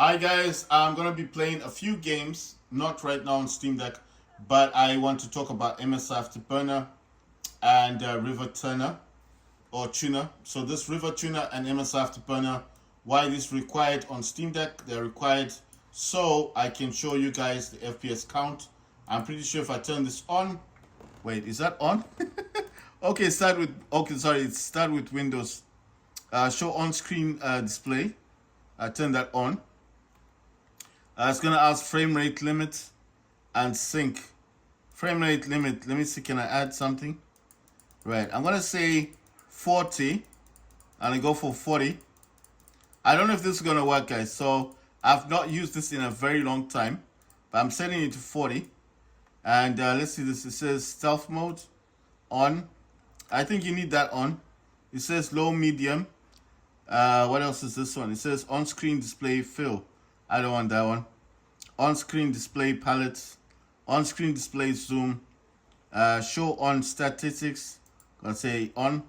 Hi guys, I'm gonna be playing a few games, not right now on Steam Deck, but I want to talk about MSI Afterburner and River Tuner or Tuner. So this River Tuner and MSI Afterburner, why it is required on Steam Deck? They're required so I can show you guys the FPS count. I'm pretty sure if I turn this on, wait, is that on? Okay, start with Windows. Show on-screen display. I turn that on. It's gonna ask frame rate limit and sync. Frame rate limit. Let me see. Can I add something? Right. I'm gonna say 40, and I go for 40. I don't know if this is gonna work, guys. So I've not used this in a very long time, but I'm setting it to 40. And let's see this. It says stealth mode on. I think you need that on. It says low, medium. What else is this one? It says on-screen display fill. I don't want that one. On-screen display palette, on-screen display zoom, show on statistics. Gonna say on.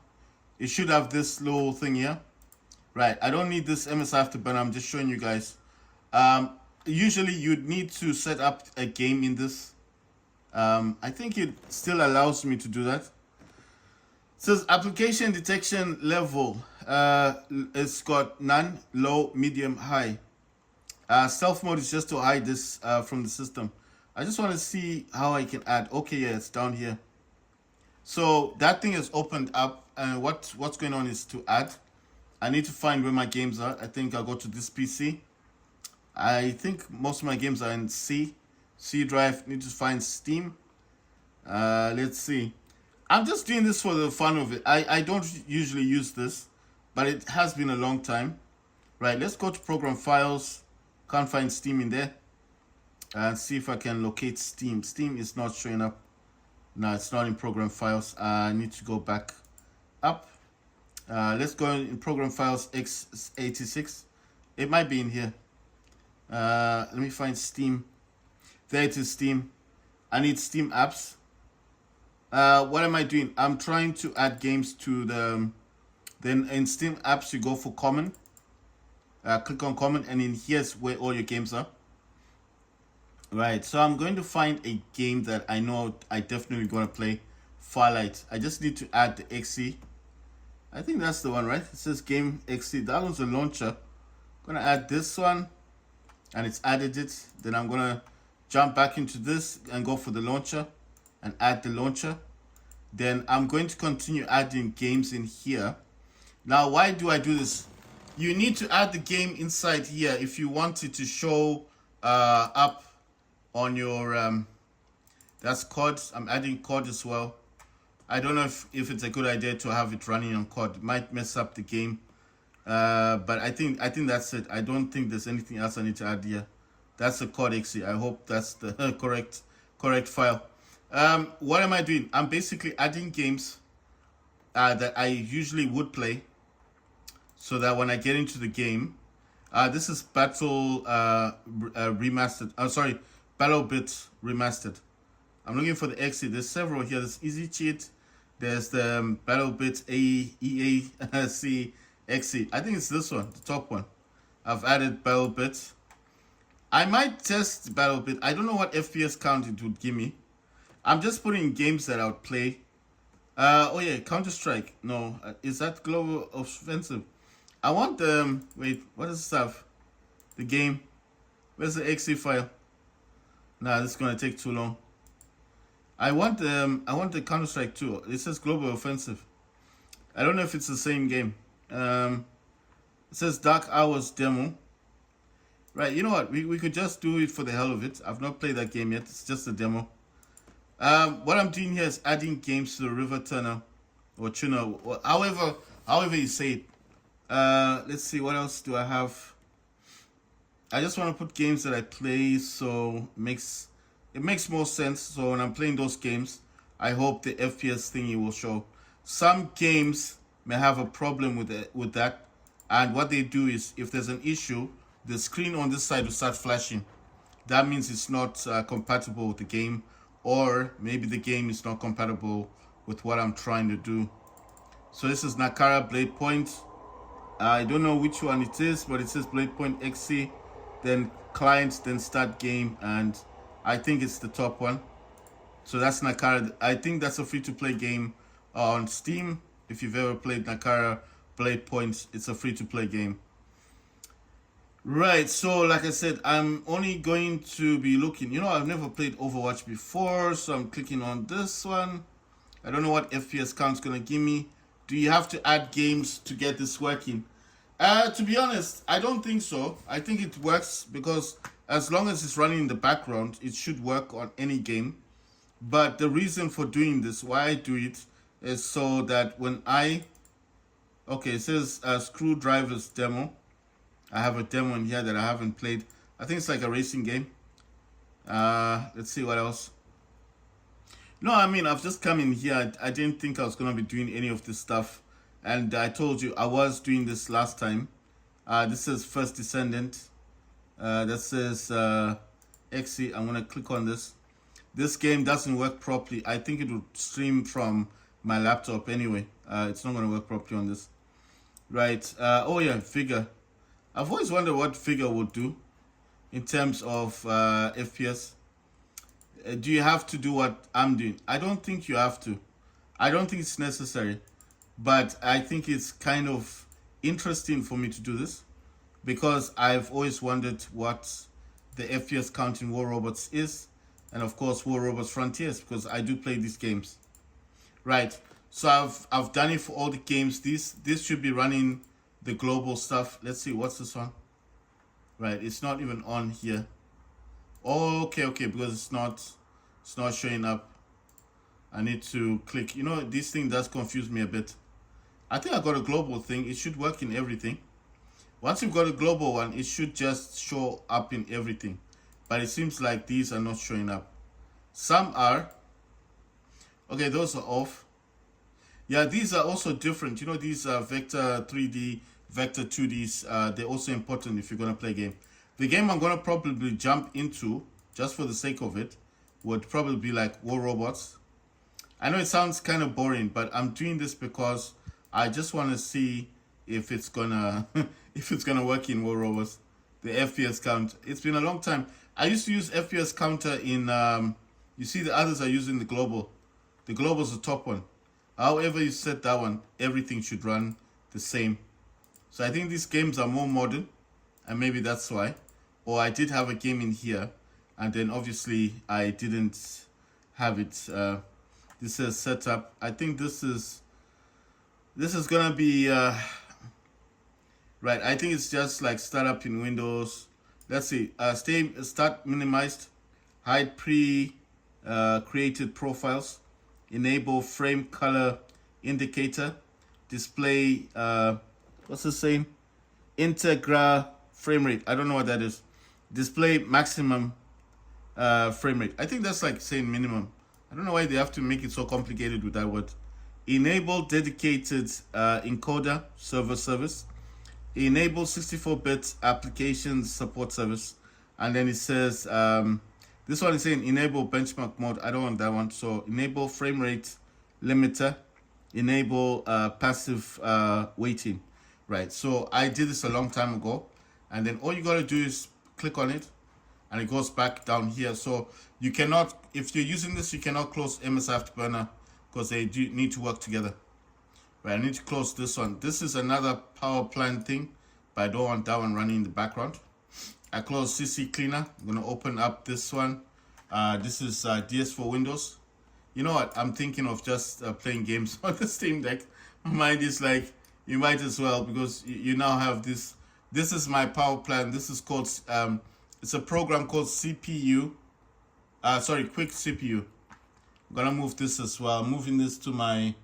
It should have this little thing here. Right. I don't need this MSI Afterburner. I'm just showing you guys. Usually you'd need to set up a game in this. I think it still allows me to do that. It says application detection level. It's got none, low, medium, high. Stealth mode is just to hide this from the system. I just want to see how I can add. Okay, yeah, it's down here. So that thing is opened up, and what's going on is to add. I need to find where my games are. I think I'll go to this PC. I think most of my games are in C drive. Need to find Steam. Let's see. I'm just doing this for the fun of it. I don't usually use this, but it has been a long time. Right, let's go to program files. Can't find Steam in there. And see if I can locate Steam. Steam is not showing up. No, it's not in program files. I need to go back up. Let's go in program files x86. It might be in here. Let me find Steam. There it is, Steam. I need Steam apps. What am I doing? I'm trying to add games to the... Then in Steam apps, you go for common. Click on common, and in here's where all your games are. Right, so I'm going to find a game that I know I definitely going to play. Firelight. I just need to add the XE. I think that's the one, right? It says game XE. That one's a launcher. I'm going to add this one, and it's added it. Then I'm going to jump back into this and go for the launcher and add the launcher. Then I'm going to continue adding games in here. Now, why do I do this? You need to add the game inside here if you want it to show up on your, that's COD. I'm adding COD as well. I don't know if it's a good idea to have it running on COD. It might mess up the game. But I think that's it. I don't think there's anything else I need to add here. That's the COD XE. I hope that's the correct file. What am I doing? I'm basically adding games that I usually would play, so that when I get into the game, this is Battle Remastered. Sorry, Battle Bit Remastered. I'm looking for the XE. There's several here. There's Easy Cheat. There's the Battle Bit EAC XE. I think it's this one, the top one. I've added Battle Bit. I might test Battle Bit. I don't know what FPS count it would give me. I'm just putting games that I would play. Oh yeah, Counter-Strike. No, is that Global Offensive? I want the, wait, what is stuff? The game. Where's the XE file? Nah, this is gonna take too long. I want the Counter-Strike 2. It says Global Offensive. I don't know if it's the same game. It says Dark Hours demo. Right, you know what? We could just do it for the hell of it. I've not played that game yet. It's just a demo. What I'm doing here is adding games to the River Tuner or Tuner, or however you say it. Let's see, what else do I have? I just want to put games that I play, so it makes more sense. So when I'm playing those games, I hope the FPS thingy will show. Some games may have a problem with that, and what they do is, if there's an issue, the screen on this side will start flashing. That means it's not compatible with the game, or maybe the game is not compatible with what I'm trying to do. So this is Nakara Blade Point. I don't know which one it is, but it says Blade Point XC. then client, then start game, and I think it's the top one. So that's Nakara. I think that's a free-to-play game on Steam. If you've ever played Nakara Blade Points, it's a free-to-play game. Right, so like I said, I'm only going to be looking. I've never played Overwatch before, so I'm clicking on this one. I don't know what FPS count's gonna give me. Do you have to add games to get this working? To be honest, I don't think so. I think it works because as long as it's running in the background, it should work on any game. But the reason for doing this, why I do it, is so that when okay, it says Screwdriver's demo. I have a demo in here that I haven't played. I think it's like a racing game. Let's see what else. No, I mean, I've just come in here. I didn't think I was going to be doing any of this stuff. And I told you I was doing this last time. This is First Descendant. That says XC. I'm going to click on this. This game doesn't work properly. I think it would stream from my laptop anyway. It's not going to work properly on this. Right. Oh, yeah, Figure. I've always wondered what Figure would do in terms of FPS. Do you have to do what I'm doing? I don't think you have to. I don't think it's necessary. But I think it's kind of interesting for me to do this because I've always wondered what the FPS count in War Robots is. And of course, War Robots Frontiers, because I do play these games. Right. So I've done it for all the games. This should be running the global stuff. Let's see, what's this one? Right, it's not even on here. Oh, okay, because it's not showing up. I need to click. This thing does confuse me a bit. I think I got a global thing. It should work in everything. Once you've got a global one, it should just show up in everything. But it seems like these are not showing up. Some are. Okay, those are off. Yeah, these are also different. These are Vector 3D, Vector 2Ds. They're also important if you're going to play a game. The game I'm going to probably jump into, just for the sake of it, would probably be like War Robots. I know it sounds kind of boring, but I'm doing this because I just want to see if it's gonna work in War Robots. The FPS count. It's been a long time. I used to use FPS counter in. You see, the others are using the global. The global is the top one. However you set that one, everything should run the same. So I think these games are more modern, and maybe that's why. Or I did have a game in here, and then obviously I didn't have it. This says setup. I think this is gonna be right. I think it's just like startup in Windows. Let's see. Start minimized, hide created profiles. Enable frame color indicator, display what's the saying? Integra frame rate. I don't know what that is. Display maximum frame rate. I think that's like saying minimum. I don't know why they have to make it so complicated with that word. Enable dedicated encoder server service. Enable 64-bit applications support service. And then it says this one is saying enable benchmark mode. I don't want that one. So enable frame rate limiter. Enable passive waiting. Right. So I did this a long time ago. And then all you got to do is click on it. And it goes back down here. So you cannot, if you're using this, you cannot close MSI Afterburner because they do need to work together. Right. I need to close this one. This is another power plant thing. But I don't want that one running in the background. I close CC Cleaner. I'm going to open up this one. This is DS for Windows. You know what? I'm thinking of just playing games on the Steam Deck. My mind is like, you might as well because you now have this. This is my power plan. This is called, it's a program called CPU. Quick CPU. I'm going to move this as well. I'm moving this to my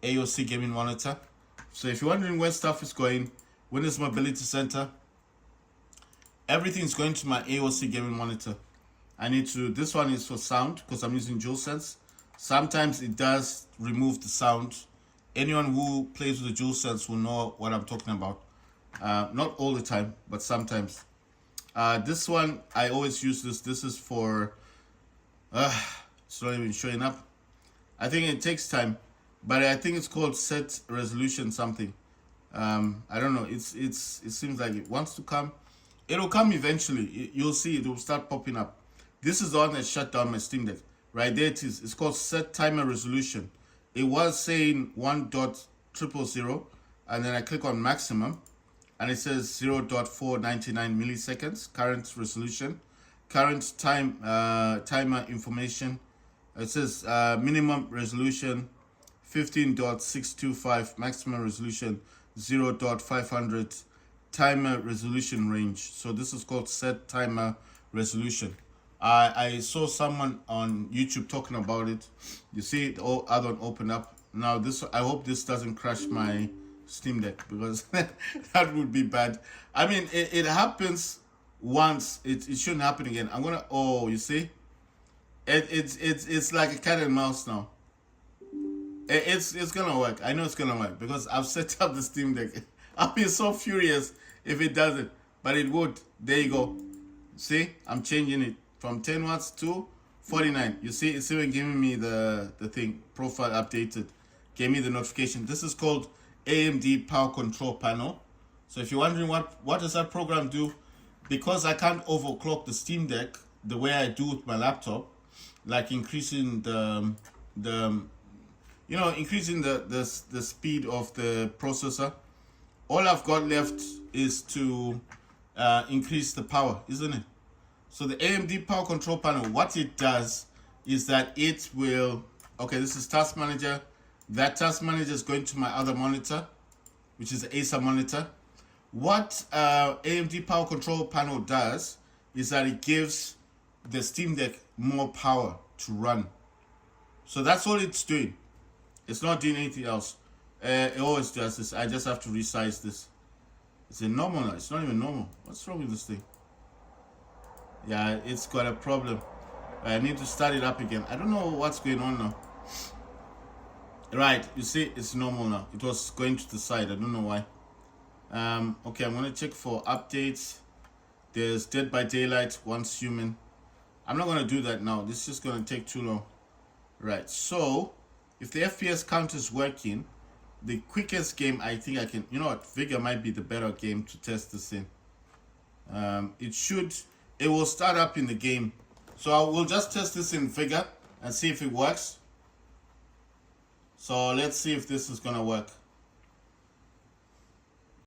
AOC gaming monitor. So if you're wondering where stuff is going, Windows Mobility Center, everything's going to my AOC gaming monitor. This one is for sound because I'm using DualSense. Sometimes it does remove the sound. Anyone who plays with the DualSense will know what I'm talking about. Not all the time, but sometimes. This one, I always use this. This is for, it's not even showing up. I think it takes time, but I think it's called set resolution something. I don't know. It seems like it wants to come. It'll come eventually. You'll see it will start popping up. This is the one that shut down my Steam Deck. Right there it is. It's called set timer resolution. It was saying 1.000, and then I click on maximum, and it says 0.499 milliseconds current resolution, current timer information. It says minimum resolution 15.625, maximum resolution 0.500, timer resolution range. So this is called set timer resolution. I saw someone on YouTube talking about it. You see the other one open up. Now this, I hope this doesn't crash my Steam Deck, because that would be bad. I mean, it happens once. It shouldn't happen again. I'm gonna. Oh, you see, it's like a cat and mouse now. It's gonna work. I know it's gonna work because I've set up the Steam Deck. I'll be so furious if it doesn't, but it would. There you go. See, I'm changing it from 10 watts to 49. You see, it's even giving me the thing, profile updated. Gave me the notification. This is called AMD Power Control Panel. So if you're wondering what does that program do, because I can't overclock the Steam Deck the way I do with my laptop, like increasing increasing the speed of the processor. All I've got left is to increase the power, isn't it? So the AMD Power Control Panel, what it does is that it will, okay, this is Task Manager. That Task Manager is going to my other monitor, which is the Acer monitor. What AMD Power Control Panel does is that it gives the Steam Deck more power to run. So that's all it's doing. It's not doing anything else. It always does this. I just have to resize this. It's a normal now. It's not even normal. What's wrong with this thing? Yeah, it's got a problem. I need to start it up again. I don't know what's going on now. Right, you see, it's normal now. It was going to the side. I don't know why. Okay, I'm going to check for updates. There's Dead by Daylight, Once Human. I'm not going to do that now. This is just going to take too long. Right, so if the FPS count is working, the quickest game I think I can, you know what, Vigor might be the better game to test this in. It will start up in the game. So we'll just test this in Vigor and see if it works. So let's see if this is gonna work.